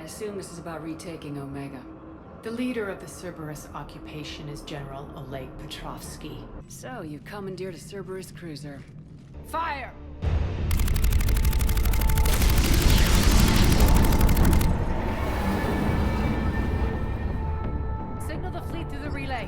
I assume this is about retaking Omega. The leader of the Cerberus occupation is General Oleg Petrovsky. So, you commandeered a Cerberus cruiser. Fire! Signal the fleet through the relay.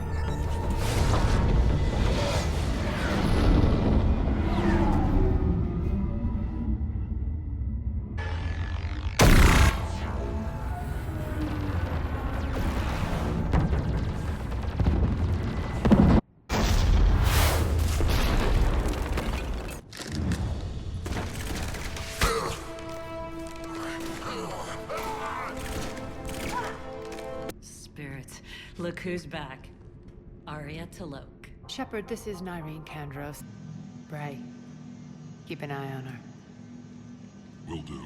Spirits, look who's back. Arya T'Loak. Shepard, this is Nyreen Kandros. Bray, keep an eye on her. Will do.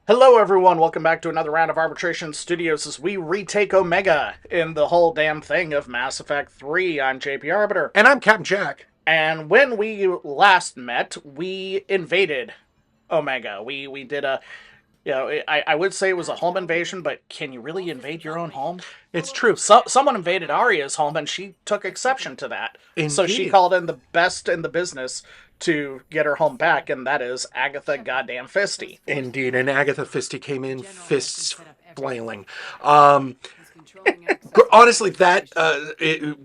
Hello everyone, welcome back to another round of Arbitration Studios as we retake Omega in the whole damn thing of Mass Effect 3. I'm JP Arbiter. And I'm Captain Jack. And when we last met, we invaded Omega. We did a... I would say it was a home invasion, but can you really invade your own home? It's true. Someone invaded Arya's home, and she took exception to that. Indeed. So she called in the best in the business to get her home back, and that is Agatha goddamn Fisty. Indeed, and Agatha Fisty came in fists flailing. Honestly, that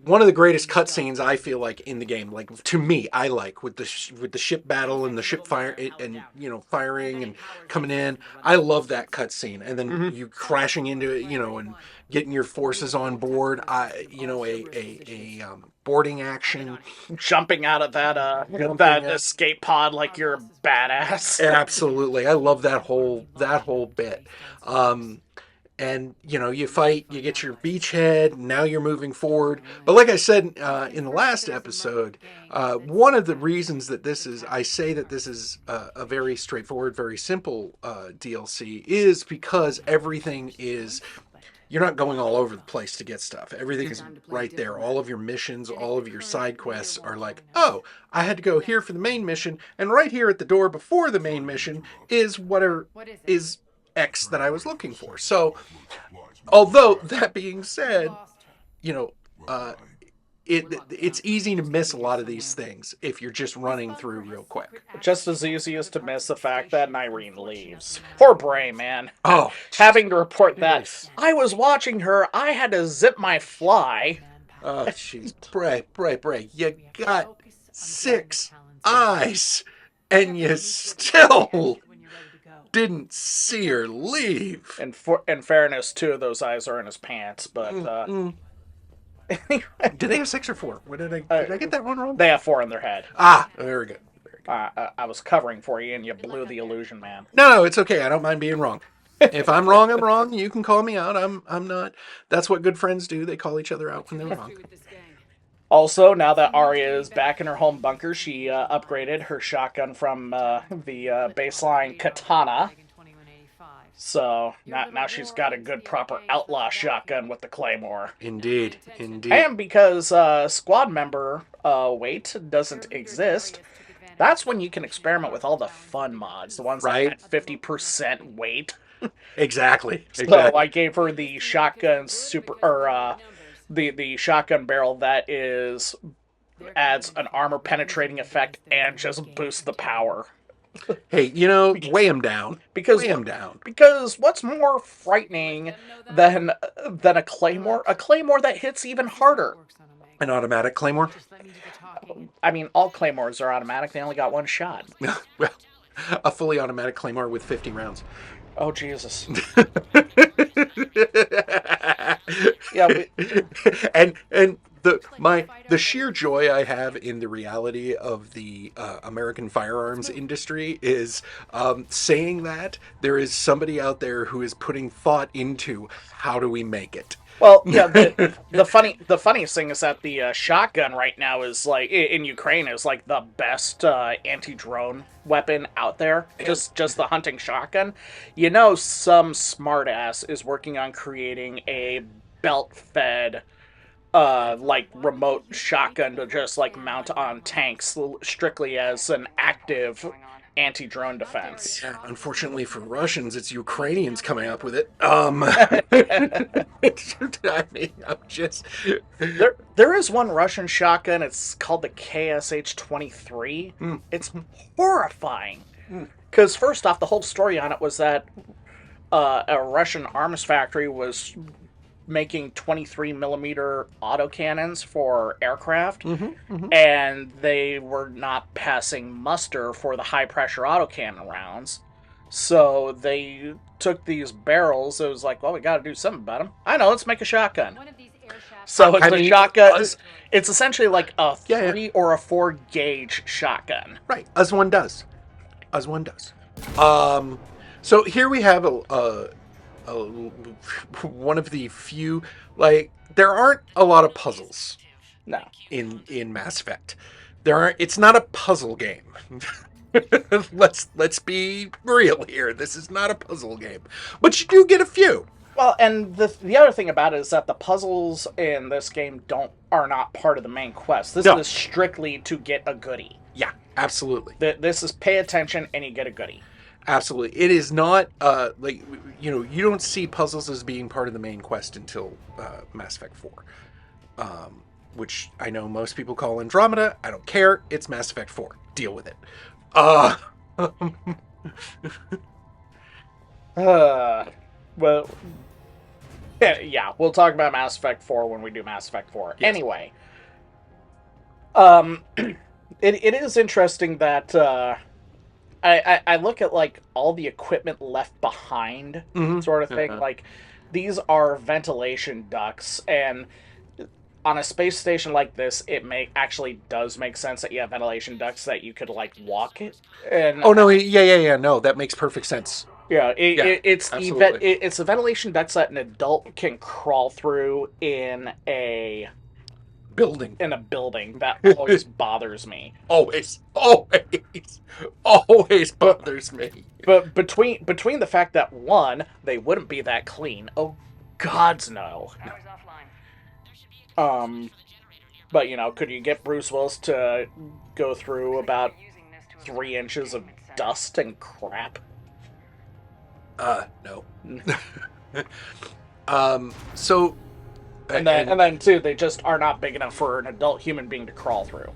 one of the greatest cutscenes I feel like in the game. Like to me, I like with the ship battle and the ship fire and firing and coming in. I love that cutscene, and then you crashing into it, and getting your forces on board. A boarding action, jumping out of that escape pod like you're a badass. Absolutely, I love that whole bit. And, you fight, you get your beachhead, now you're moving forward. But like I said in the last episode, one of the reasons that I say that this is a very straightforward, very simple DLC is because everything is, you're not going all over the place to get stuff. Everything is right there. All of your missions, all of your side quests are like, oh, I had to go here for the main mission, and right here at the door before the main mission is whatever is X that I was looking for. So, although that being said, it's easy to miss a lot of these things if you're just running through real quick. Just as easy as to miss the fact that Nyreen leaves. Poor Bray, man. Oh, having to report that I was watching her, I had to zip my fly. Oh, jeez, Bray, you got 6 eyes, and you still didn't see her leave. In fairness, 2 of those eyes are in his pants, but Did they have 6 or 4? What did I get that one wrong? They have 4 in their head. Ah, very good. I was covering for you, and you blew the illusion, man. No, it's okay. I don't mind being wrong. If I'm wrong, I'm wrong. You can call me out. I'm not. That's what good friends do. They call each other out when they're wrong. Also, now that Arya is back in her home bunker, she upgraded her shotgun from the baseline katana. So now she's got a good proper outlaw shotgun with the claymore. Indeed. And because squad member weight doesn't exist, that's when you can experiment with all the fun mods, the ones that had 50% weight. Exactly. So I gave her the shotgun the shotgun barrel that adds an armor penetrating effect and just boosts the power. Hey, weigh him down. Weigh him down. Because what's more frightening than a claymore? A claymore that hits even harder. An automatic claymore? I mean, all claymores are automatic. They only got 1 shot. Well, a fully automatic claymore with 50 rounds. Oh, Jesus. Yeah, and the sheer joy I have in the reality of the American firearms industry is saying that there is somebody out there who is putting thought into how do we make it. Well, yeah, the funniest thing is that the shotgun right now is like in Ukraine is like the best anti-drone weapon out there. Just the hunting shotgun. Some smartass is working on creating a belt-fed remote shotgun to just mount on tanks strictly as an active anti-drone defense. Yeah, unfortunately for Russians, it's Ukrainians coming up with it. I mean, I'm just. There is one Russian shotgun. It's called the KSH-23. It's horrifying. Because first off, the whole story on it was that a Russian arms factory was making 23 millimeter autocannons for aircraft, and they were not passing muster for the high pressure autocannon rounds. So they took these barrels. It was like, well, we got to do something about them. I know, let's make a shotgun. So it's a shotgun. It's essentially like a 3 or a 4 gauge shotgun. Right, as one does. As one does. So here we have one of the few, like, there aren't a lot of puzzles No. in Mass Effect. It's not a puzzle game. Let's be real here. This is not a puzzle game. But you do get a few. Well, and the other thing about it is that the puzzles in this game are not part of the main quest. This is strictly to get a goodie. Yeah, absolutely. This is pay attention and you get a goodie. Absolutely. It is not, like, you don't see puzzles as being part of the main quest until Mass Effect 4. Which I know most people call Andromeda. I don't care. It's Mass Effect 4. Deal with it. Well, yeah, we'll talk about Mass Effect 4 when we do Mass Effect 4. Yes. Anyway, it is interesting that I look at, like, all the equipment left behind, sort of thing. Like, these are ventilation ducts, and on a space station like this, it actually does make sense that you have ventilation ducts that you could, like, walk it. And oh no, yeah. No, that makes perfect sense. Yeah, it's the ventilation ducts that an adult can crawl through in a building. That always bothers me. Always bothers me. But between the fact that, one, they wouldn't be that clean. Oh, gods no. But, could you get Bruce Willis to go through about 3 inches of dust and crap? No. So... And then, too, they just are not big enough for an adult human being to crawl through.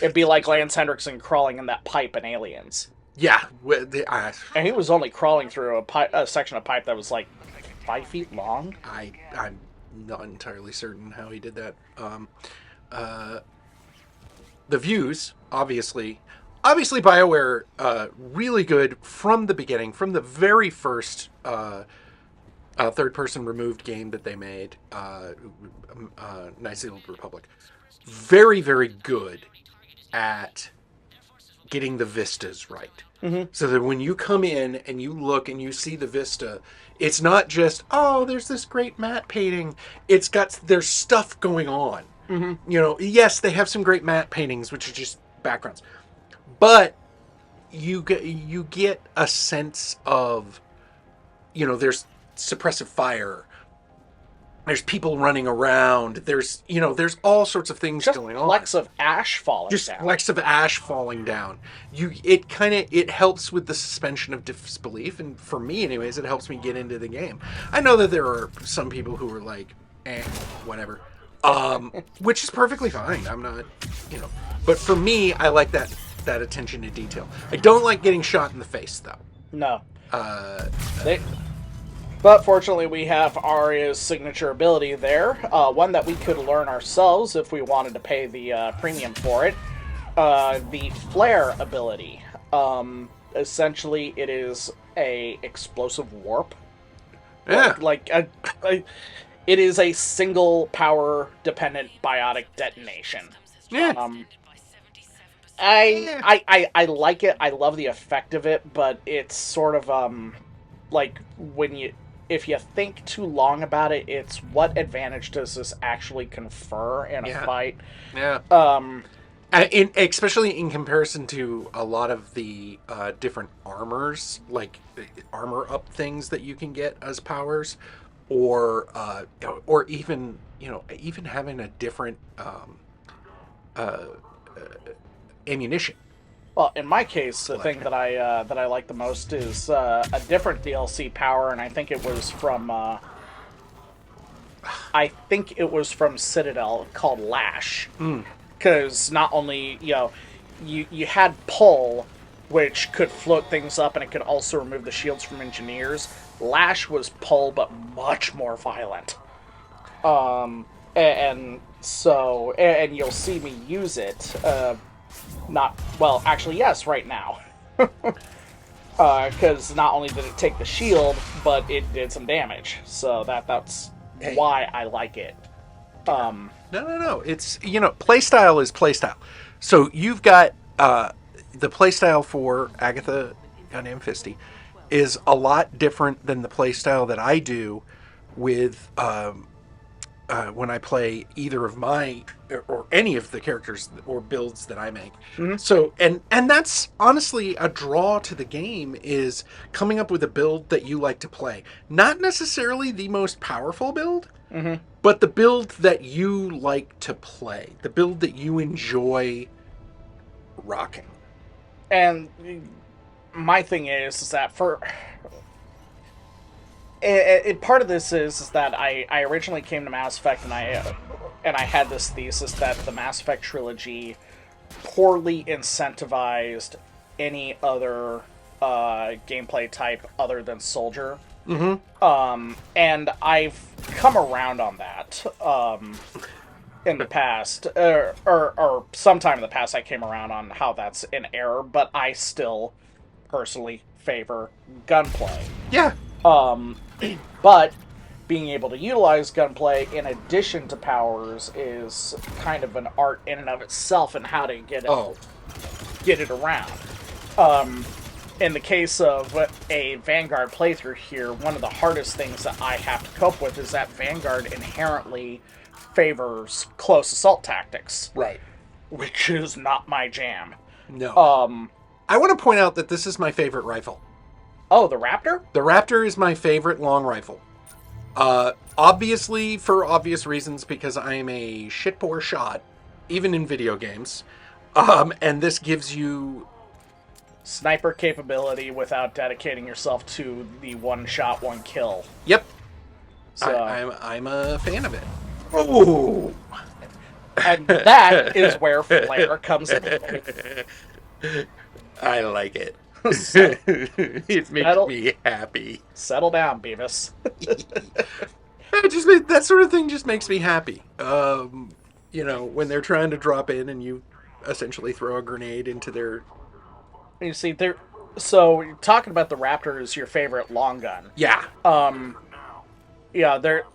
It'd be like Lance Henriksen crawling in that pipe in Aliens. Yeah. And he was only crawling through a section of pipe that was, like, 5 feet long. I'm not entirely certain how he did that. The views, obviously BioWare, really good from the beginning, from the very first third-person removed game that they made, Knights of the Old Republic. Very, very good at getting the vistas right. So that when you come in and you look and you see the vista, it's not just, oh, there's this great matte painting. There's stuff going on. Yes, they have some great matte paintings, which are just backgrounds. But you get a sense of, there's suppressive fire. There's people running around. There's all sorts of things going on. Flecks of ash falling down. Flecks of ash falling down. It helps with the suspension of disbelief, and for me, anyways, it helps me get into the game. I know that there are some people who are like, whatever, which is perfectly fine. I'm not, but for me, I like that attention to detail. I don't like getting shot in the face, though. No. But fortunately, we have Aria's signature ability there. One that we could learn ourselves if we wanted to pay the premium for it. The Flare ability. Essentially, it is a explosive warp. Yeah. It is a single power-dependent biotic detonation. Yeah. I like it. I love the effect of it, but it's sort of like if you think too long about it, it's what advantage does this actually confer in a fight? Yeah. Especially in comparison to a lot of the different armors, like armor up things that you can get as powers, or even even having a different ammunition. Well, in my case, the thing that I like the most is a different DLC power, and I think it was from Citadel, called Lash. Because not only you had Pull, which could float things up, and it could also remove the shields from engineers. Lash was Pull, but much more violent. And you'll see me use it. Yes, right now. Because not only did it take the shield, but it did some damage. So that's why I like it. No. It's, playstyle is playstyle. So you've got the playstyle for Agatha Goddamn Fisty is a lot different than the playstyle that I do with when I play either of my or any of the characters or builds that I make. So and that's honestly a draw to the game, is coming up with a build that you like to play. Not necessarily the most powerful build, but the build that you like to play, the build that you enjoy rocking. And my thing is that part of this is that I originally came to Mass Effect and I had this thesis that the Mass Effect trilogy poorly incentivized any other gameplay type other than Soldier. And I've come around on that in the past, or sometime in the past I came around on how that's an error, but I still personally favor gunplay. Yeah. But being able to utilize gunplay in addition to powers is kind of an art in and of itself, and how to get it around. In the case of a Vanguard playthrough here, one of the hardest things that I have to cope with is that Vanguard inherently favors close assault tactics. Right. Which is not my jam. No. I want to point out that this is my favorite rifle. Oh, the Raptor? The Raptor is my favorite long rifle. Obviously, for obvious reasons, because I am a shit poor shot, even in video games. And this gives you sniper capability without dedicating yourself to the one shot, one kill. Yep. So, I'm a fan of it. Oh. And that is where Flare comes in. I like it. It makes me happy. Settle down, Beavis. That sort of thing just makes me happy. When they're trying to drop in and you essentially throw a grenade into their... You see, so you're talking about the Raptor is your favorite long gun. Yeah.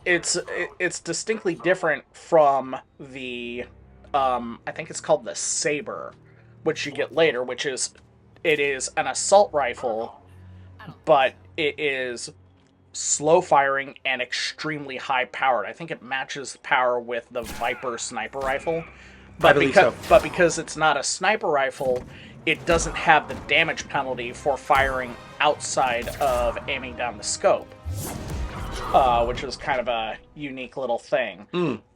It's distinctly different from the, I think it's called the Saber, which you get later, it is an assault rifle, but it is slow firing and extremely high powered. I think it matches power with the Viper sniper rifle. But because it's not a sniper rifle, it doesn't have the damage penalty for firing outside of aiming down the scope. Which is kind of a unique little thing.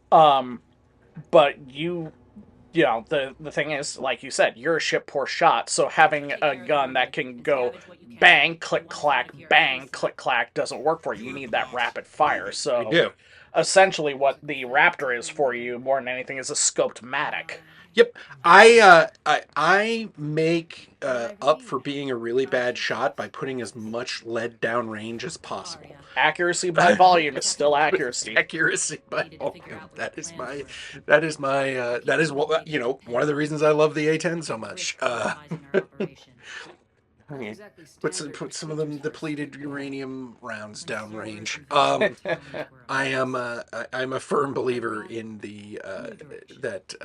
But the thing is, like you said, you're a shit poor shot, so having a gun that can go bang, click, clack, bang, click, clack doesn't work for you. You need that rapid fire. So do. Essentially what the Raptor is for you, more than anything, is a scoped Matic. Yep. I make up for being a really bad shot by putting as much lead down range as possible. Accuracy by volume is still accuracy. Accuracy by volume. That is what, one of the reasons I love the A10 so much. Put some of them depleted uranium rounds downrange. I'm a firm believer in the that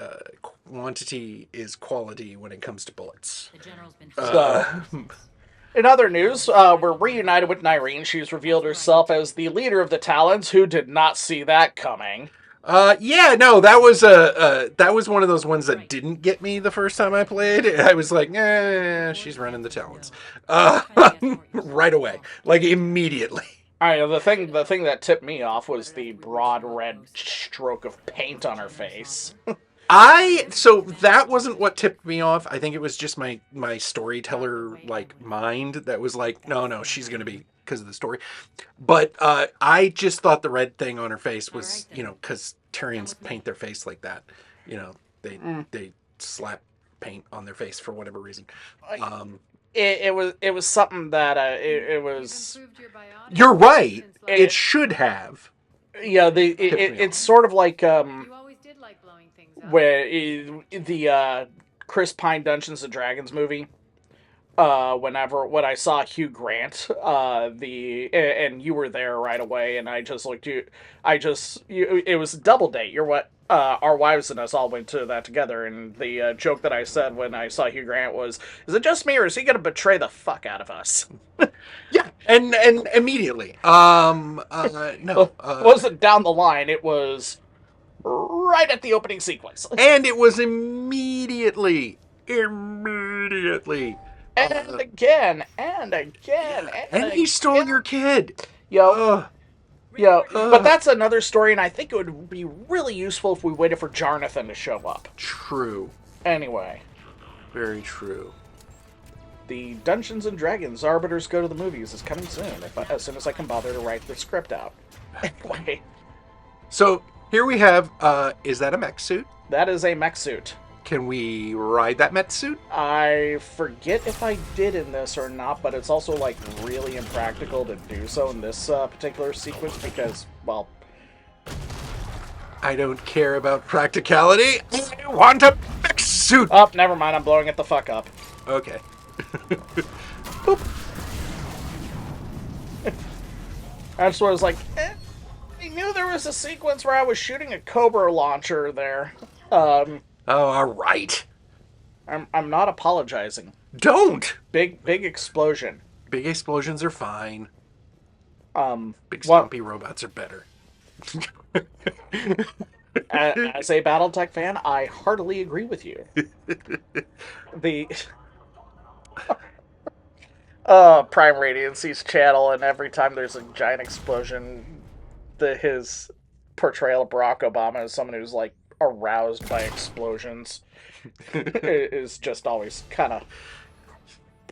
quantity is quality when it comes to bullets. In other news, we're reunited with Nyreen. She's revealed herself as the leader of the Talons. Who did not see that coming? That was one of those ones that didn't get me the first time I played. I was like, she's running the Talons. Right away. Like, immediately. The thing that tipped me off was the broad red stroke of paint on her face. So that wasn't what tipped me off. I think it was just my storyteller like mind that was like, no, she's gonna be because of the story. But I just thought the red thing on her face was, because Tyrians paint their face like that. They slap paint on their face for whatever reason. It was something that it was. You're right. It should have. Yeah, it's sort of like You always did like blowing things up. where the Chris Pine Dungeons and Dragons movie. When I saw Hugh Grant, and you were there right away, and I just looked you. It was a double date. You're what. Our wives and us all went to that together, and the joke that I said when I saw Hugh Grant was, "Is it just me, or is he gonna betray the fuck out of us?" Yeah, and immediately. No. It wasn't down the line. It was right at the opening sequence. And it was immediately. And again, and again, And he stole your kid. Yo, Ugh. but that's another story, and I think it would be really useful if we waited for Jarnathan to show up. True. Anyway, Very true. the Dungeons and Dragons Arbiters Go to the Movies is coming soon, as soon as I can bother to write the script out. Anyway, So here we have, is that a mech suit? that is a mech suit. Can we ride that mech suit? I forget if I did in this or not, but it's also, like, really impractical to do so in this particular sequence because, well... I don't care about practicality. I want a mech suit. Oh, never mind, I'm blowing it the fuck up. Okay. That's what I was like, I knew there was a sequence where I was shooting a Cobra launcher there. Oh, all right. I'm not apologizing. Don't. Big explosion. Big explosions are fine. Big What- stompy robots are better. As a BattleTech fan, I heartily agree with you. The Prime Radiancy's channel, and every time there's a giant explosion, his portrayal of Barack Obama as someone who's like aroused by explosions is just always kind of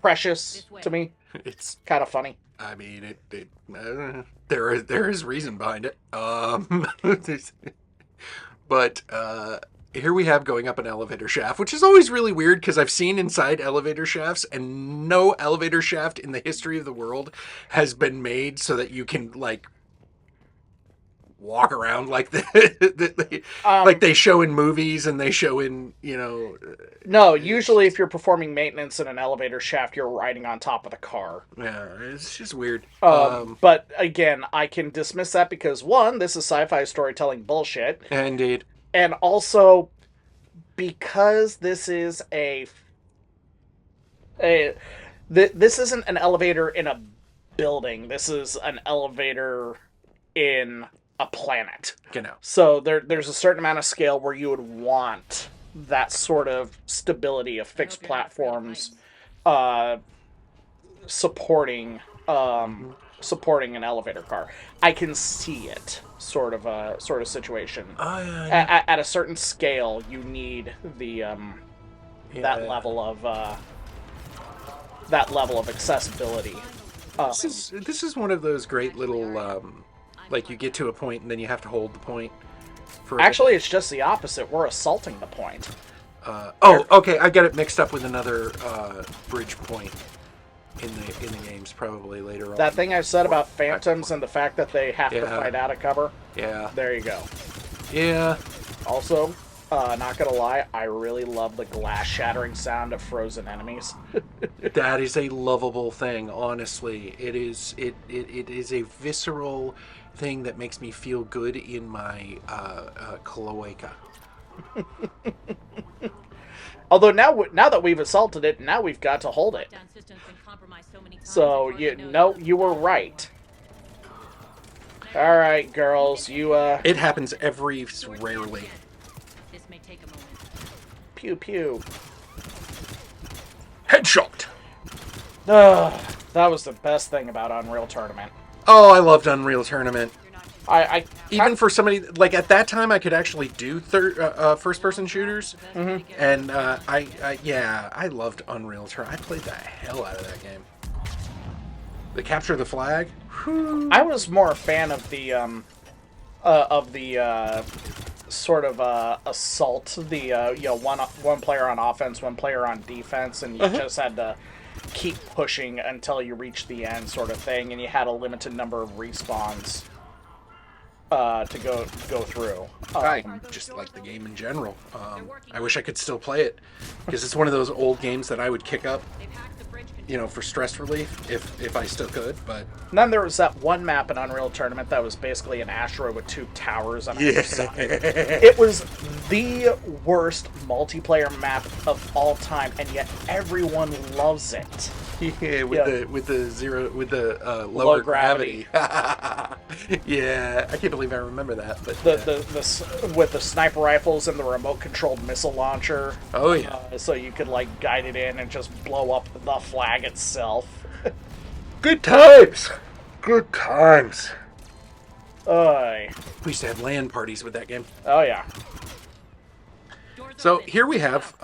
precious to me. It's. Kind of funny. I mean, there is reason behind it. But here we have going up an elevator shaft, which is always really weird because I've seen inside elevator shafts, and no elevator shaft in the history of the world has been made so that you can like walk around like like they show in movies and they show in No, usually if you're performing maintenance in an elevator shaft, you're riding on top of the car. Yeah, it's just weird. But again, I can dismiss that because one, this is sci-fi storytelling bullshit, Indeed. and also because this is this isn't an elevator in a building. This is an elevator in a planet. So there's a certain amount of scale where you would want that sort of stability of fixed platforms supporting an elevator car. I can see it sort of situation. Oh, yeah. At a certain scale, you need the that level of accessibility. This is one of those great little like you get to a point and then you have to hold the point for a bit. Actually, it's just the opposite. We're assaulting the point. Okay, I got it mixed up with another bridge point in the games probably later on. That thing I said about phantoms and the fact that they have to fight out of cover. Yeah. There you go. Yeah. Also, not gonna lie, I really love the glass shattering sound of frozen enemies. That is a lovable thing, honestly. It is a visceral thing that makes me feel good in my cloaca. Although now that we've assaulted it, now we've got to hold it. So you were right. All right, girls, you It happens every rarely. This may take a moment. pew pew. Headshot. That was the best thing about Unreal Tournament. Oh, I loved Unreal Tournament. I Even for somebody like at that time, I could actually do first-person shooters, and I loved Unreal Tournament. I played the hell out of that game. The Capture the Flag. I was more a fan of the sort of assault, the one player on offense, one player on defense, and you just had to keep pushing until you reached the end, sort of thing, and you had a limited number of respawns to go through. I just like the game in general. I wish I could still play it because it's one of those old games that I would kick up, for stress relief if I still could. But And then there was that one map in Unreal Tournament that was basically an asteroid with 2 towers on either side. It was the worst multiplayer map of all time, and yet everyone loves it. yeah, with the lower Low gravity. Yeah, I can't believe I remember that. But With the sniper rifles and the remote-controlled missile launcher. oh yeah. So you could guide it in and just blow up the flag itself. Good times. Good times. Oy. We used to have LAN parties with that game. Oh yeah. So here we have,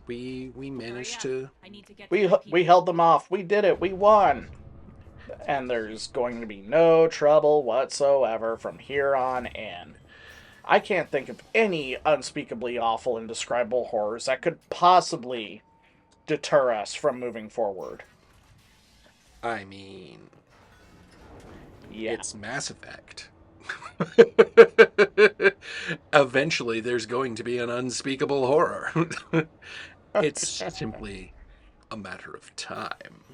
we managed to. We held them off. We did it. We won. And there's going to be no trouble whatsoever from here on in. I can't think of any unspeakably awful, indescribable horrors that could possibly deter us from moving forward. I mean, Yeah. it's Mass Effect. Eventually, there's going to be an unspeakable horror. It's simply a matter of time.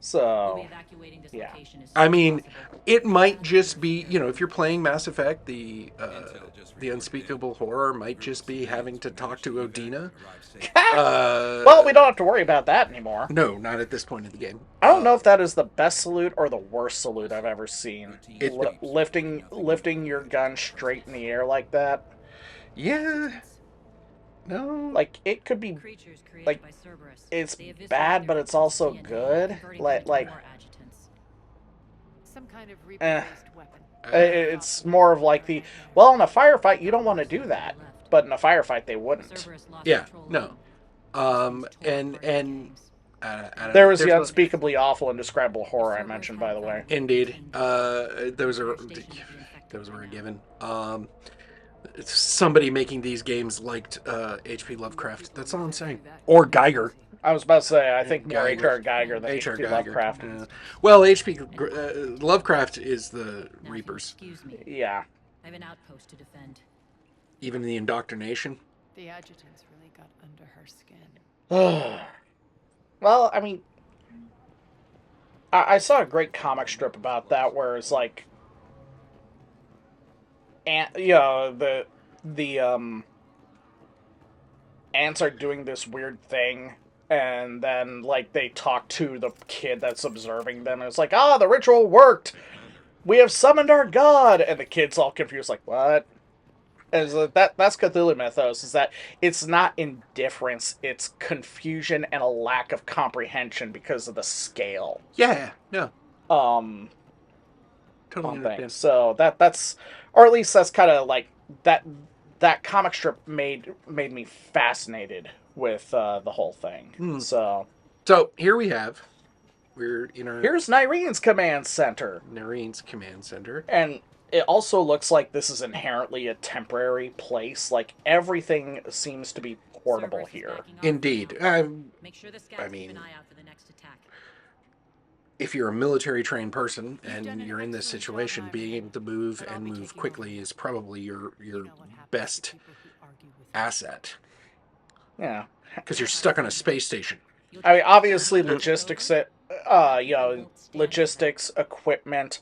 So, yeah. I mean, it might just be, if you're playing Mass Effect, the unspeakable horror might just be having to talk to Odina. Well, we don't have to worry about that anymore. No, not at this point in the game. I don't know if that is the best salute or the worst salute I've ever seen. Lifting your gun straight in the air like that. Yeah. No. It could be, it's bad, but it's also good. Some kind of Reaper-based weapon. It's more of in a firefight, you don't want to do that. But in a firefight, they wouldn't. Yeah, no. And I don't There know. was the There's unspeakably awful, indescribable horror I mentioned, by the way. Indeed. Those are a given. Somebody making these games liked H.P. Lovecraft. That's all I'm saying. Or Geiger. I was about to say, I think more Geiger. H.R. Geiger than H.R. H.P. Geiger. Lovecraft. Yeah. Well, H.P. Lovecraft is the Reapers. Excuse me. Yeah. I have an outpost to defend. Even the indoctrination. The adjutants really got under her skin. Well, I mean, I saw a great comic strip about that where it's the ants are doing this weird thing, and then they talk to the kid that's observing them, and it's the ritual worked. We have summoned our god, and the kid's all confused, what? And that's Cthulhu Mythos, is that it's not indifference, it's confusion and a lack of comprehension because of the scale. Yeah, no. Totally understand. So that's, or at least that's kind of that comic strip made me fascinated with the whole thing. So here we're in our here's Nyrene's command center. Narine's command center. And it also looks like this is inherently a temporary place. Everything seems to be portable here. Indeed. Make sure the scouts I mean, keep an eye out for the next attack. if you're a military trained person and you're in this situation, being able to move and move quickly is probably your best asset. Yeah. Because you're stuck on a space station. I mean, obviously logistics, equipment,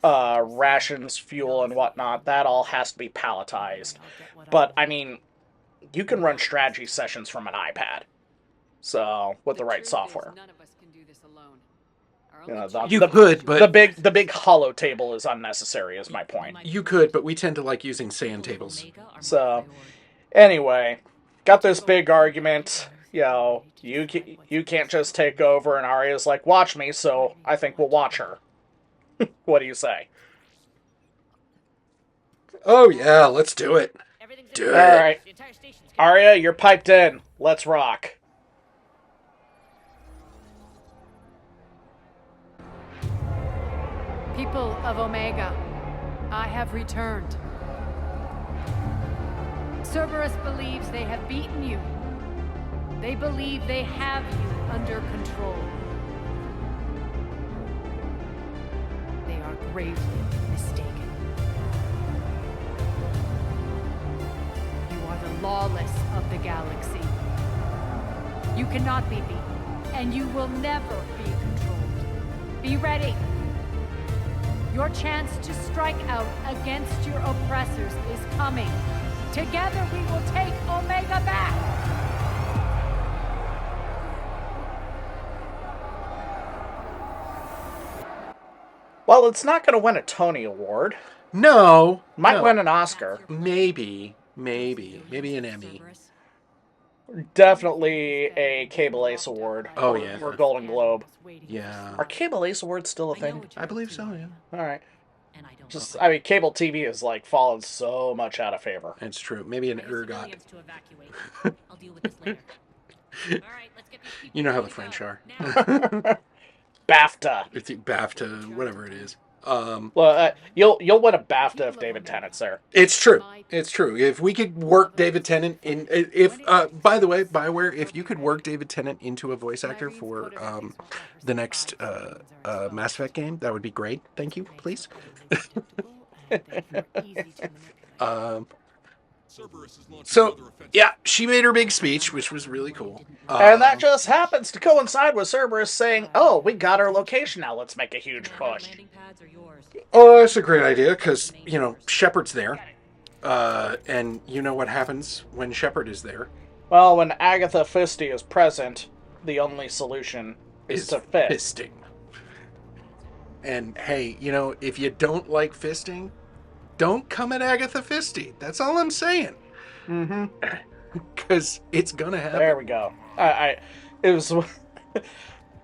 rations, fuel, and whatnot, that all has to be palletized. But, I mean, you can run strategy sessions from an iPad. So, with the right software. None of us can do this alone. Our You know, only the- choice- You could, but The big hollow table is unnecessary, is my point. you could, but we tend to like using sand tables. So, anyway, got this big argument. You can't just take over, and Arya's like, watch me, so I think we'll watch her. What do you say? Oh yeah, let's do it. Do All it. right. Arya, you're piped in. Let's rock. People of Omega, I have returned. Cerberus believes they have beaten you. They believe they have you under control. They are gravely mistaken. You are the lawless of the galaxy. You cannot be beaten, and you will never be controlled. Be ready. Your chance to strike out against your oppressors is coming. Together we will take Omega back! Well, it's not going to win a Tony Award. No. Might no. win an Oscar. Maybe an Emmy. Definitely a Cable Ace Award. Oh, yeah. Or Golden Globe. Yeah. Are Cable Ace Awards still a thing? I believe so, yeah. All right. I mean, cable TV has like fallen so much out of favor. It's true. Maybe an ergot. I'll deal with this later. All right, let's get these people You know how the ready to French go. are. Now. BAFTA. It's BAFTA, whatever it is. Well, you'll win a BAFTA if David Tennant's there. It's true. It's true. If we could work David Tennant in, by the way, Bioware, if you could work David Tennant into a voice actor for the next Mass Effect game, that would be great. Thank you, please. So yeah, she made her big speech, which was really cool. And that just happens to coincide with Cerberus saying, "Oh, we got our location now. Let's make a huge push." Landing pads are yours. Oh, that's a great idea because Shepard's there, and you know what happens when Shepard is there. Well, when Agatha Fisty is present, the only solution is to fist. Fisting. And hey, if you don't like fisting, don't come at Agatha Fisty. That's all I'm saying. Mm-hmm. Because it's gonna happen. There we go. It was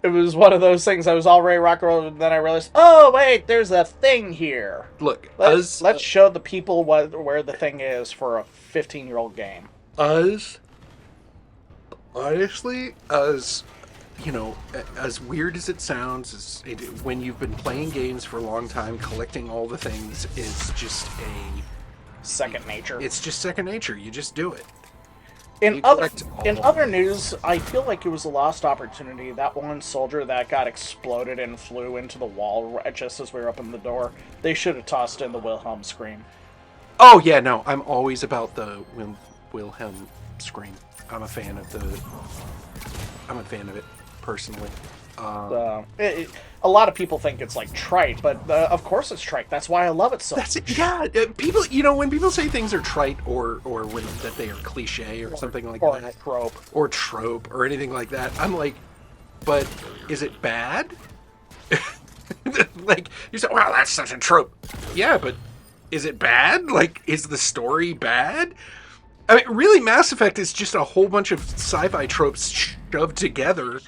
it was one of those things. I was already rock and roll, and then I realized, oh wait, there's a thing here. Look, let's show the people where the thing is for a 15-year-old game. Honestly, as weird as it sounds, when you've been playing games for a long time, collecting all the things is just second nature. It's just second nature. You just do it. In other news, I feel like it was a lost opportunity. That one soldier that got exploded and flew into the wall just as we were up in the door. They should have tossed in the Wilhelm scream. Oh yeah, no, I'm always about the Wilhelm scream. I'm a fan of it personally. A lot of people think it's like trite, but of course it's trite. That's why I love it so much. Yeah, people, when people say things are trite or when that they are cliche or something like that, or trope or anything like that, I'm like, but is it bad? Like you say, wow, that's such a trope. Yeah, but is it bad? Like, is the story bad? I mean, really, Mass Effect is just a whole bunch of sci-fi tropes shoved together,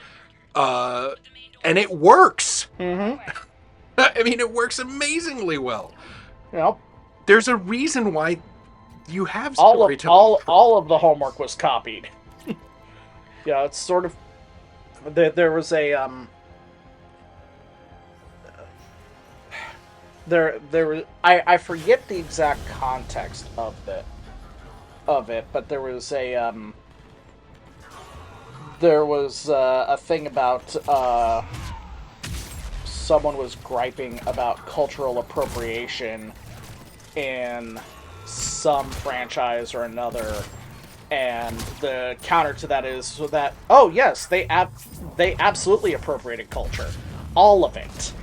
and it works. Mm-hmm. I mean, it works amazingly well. Yep. There's a reason why you have storytelling. All of the homework was copied. Yeah, it's sort of. There was a There was I forget the exact context of it, but there was a thing about someone was griping about cultural appropriation in some franchise or another, and the counter to that is that, oh yes, they absolutely appropriated culture, all of it.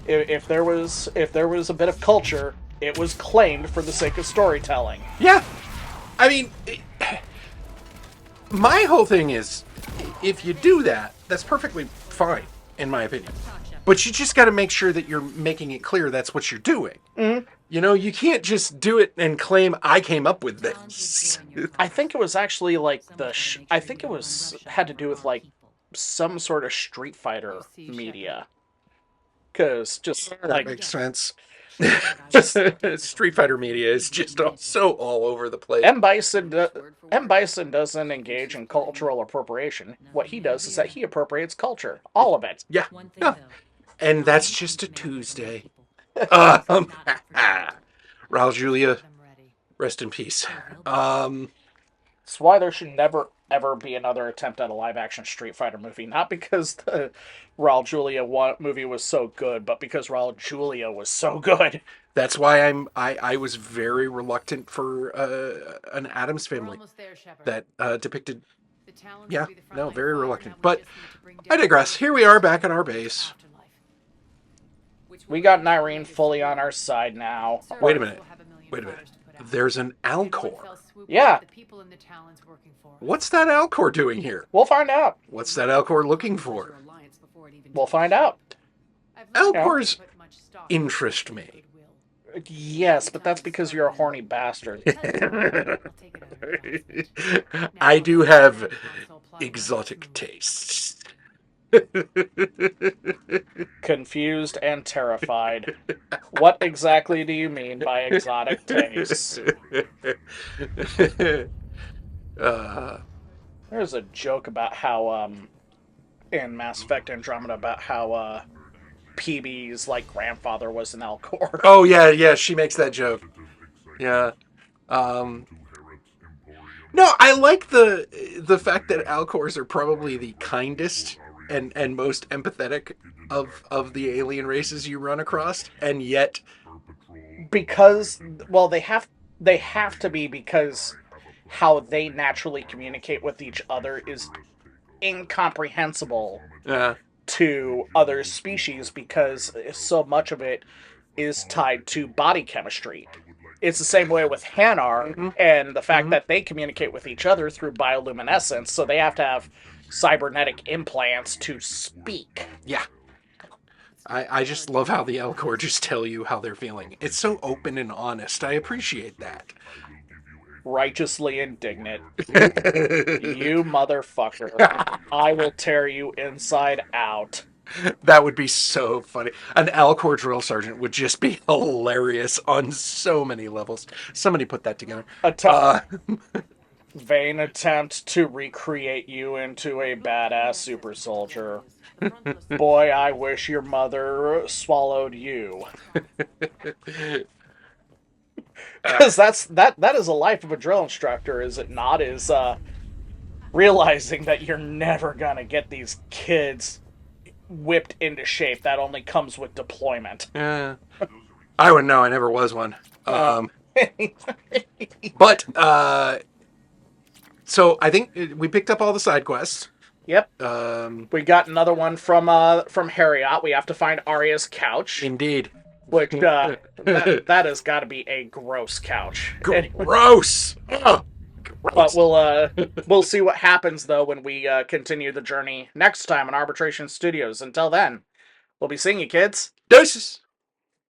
If there was a bit of culture, it was claimed for the sake of storytelling. Yeah. I mean, my whole thing is, if you do that, that's perfectly fine, in my opinion. But you just got to make sure that you're making it clear that's what you're doing. Mm-hmm. You can't just do it and claim, I came up with this. I think it was actually like I think it had to do with like some sort of Street Fighter media. because just That like makes sense. Just Street Fighter media is just so all over the place. M. Bison doesn't engage in cultural appropriation. What he does is that he appropriates culture, all of it. Yeah. one thing Yeah. though. And that's just a Tuesday. Um, Raul Julia, I'm ready. rest in peace. That's why there should never ever be another attempt at a live action Street Fighter movie. Not because the Raul Julia movie was so good, but because Raul Julia was so good. That's why I was very reluctant for an Addams We're Family almost there, Shepard. that depicted. The Talons Yeah, will be the no, frontline very fire, reluctant. now we But just need to bring I down digress. the Here we are back at our base. afterlife. We got Nyrene fully on our side now. Sir, Wait a we'll minute. have a million Wait a minute. fires to put out. There's an In one Alcor. fell swoop, Yeah. the people in the Talons working for us. What's that Alcor doing here? We'll find out. What's that Alcor looking for? We'll find out. I've learned not to Alcor's put much stock interest in me. goodwill. Yes, but that's because you're a horny bastard. I'll take it at a cost. I Now, do have console plot exotic rules. tastes. Confused and terrified. What exactly do you mean by exotic tastes? There's a joke about how, in Mass Effect Andromeda, about how, PB's, like, grandfather was an Alcor. Oh yeah, she makes that joke. Yeah. No, I like the fact that Alcors are probably the kindest and most empathetic of the alien races you run across, and yet Because, well, they have to be, because how they naturally communicate with each other is incomprehensible to other species, because so much of it is tied to body chemistry. It's the same way with Hanar, and the fact that they communicate with each other through bioluminescence, so they have to have cybernetic implants to speak. yeah. I just love how the Alcor just tell you how they're feeling. It's so open and honest. I appreciate that. Righteously indignant. You motherfucker. I will tear you inside out. That would be so funny. An Alcor drill sergeant would just be hilarious on so many levels. Somebody put that together. Vain attempt to recreate you into a badass super soldier. Boy, I wish your mother swallowed you. Because that is a life of a drill instructor, is it not? Is realizing that you're never gonna get these kids whipped into shape. That only comes with deployment. Yeah. I wouldn't know. I never was one. But so I think we picked up all the side quests. Yep. We got another one from Harriot. We have to find Arya's couch, Indeed. which that has got to be a gross couch. Gross. Ugh. But we'll see what happens though when we continue the journey next time on Arbitration Studios. Until then, we'll be seeing you, kids. Deuces.